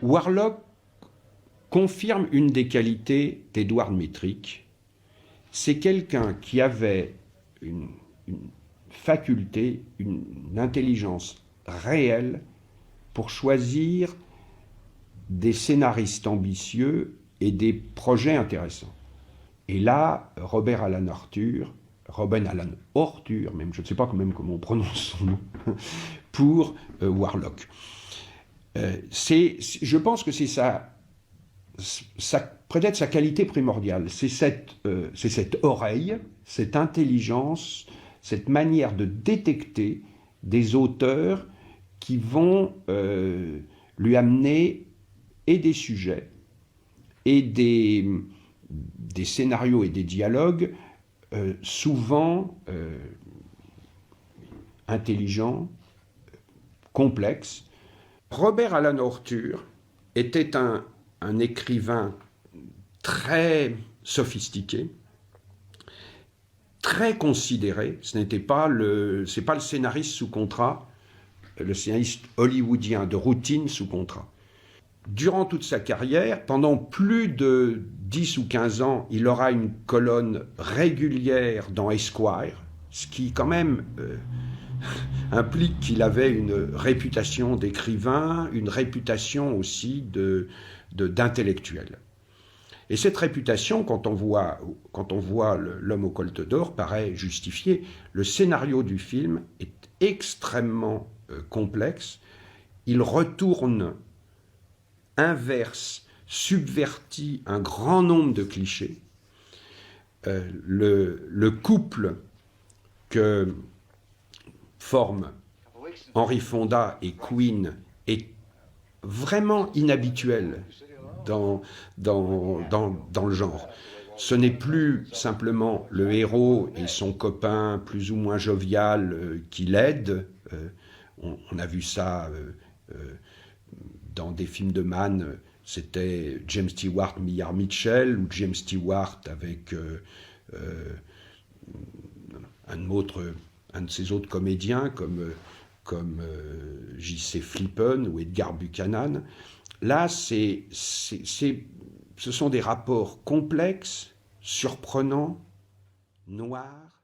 Warlock confirme une des qualités d'Édouard Métrique. C'est quelqu'un qui avait une faculté, une intelligence réelle pour choisir des scénaristes ambitieux et des projets intéressants. Et là, Robert Alan Ortur, même, je ne sais pas même comment on prononce son nom, pour Warlock. Je pense que c'est peut-être sa qualité primordiale. C'est cette oreille, cette intelligence, cette manière de détecter des auteurs qui vont lui amener et des sujets et des scénarios et des dialogues souvent intelligents, complexes. Robert Alan Ortur était un écrivain très sophistiqué, très considéré. C'est pas le scénariste sous contrat, le scénariste hollywoodien de routine sous contrat. Durant toute sa carrière, pendant plus de 10 ou 15 ans, il aura une colonne régulière dans Esquire, ce qui quand même implique qu'il avait une réputation d'écrivain, une réputation aussi d'intellectuel. Et cette réputation, quand on voit L'Homme au colt d'or, paraît justifiée. Le scénario du film est extrêmement complexe. Il retourne, inverse, subvertit un grand nombre de clichés. Le couple que forment Henry Fonda et Queen est vraiment inhabituel dans le genre. Ce n'est plus simplement le héros et son copain plus ou moins jovial qui l'aident. On a vu ça dans des films de Mann. C'était James Stewart, Millard Mitchell, ou James Stewart avec un de ses autres comédiens comme J.C. Flippen ou Edgar Buchanan. Là, ce sont des rapports complexes, surprenants, noirs,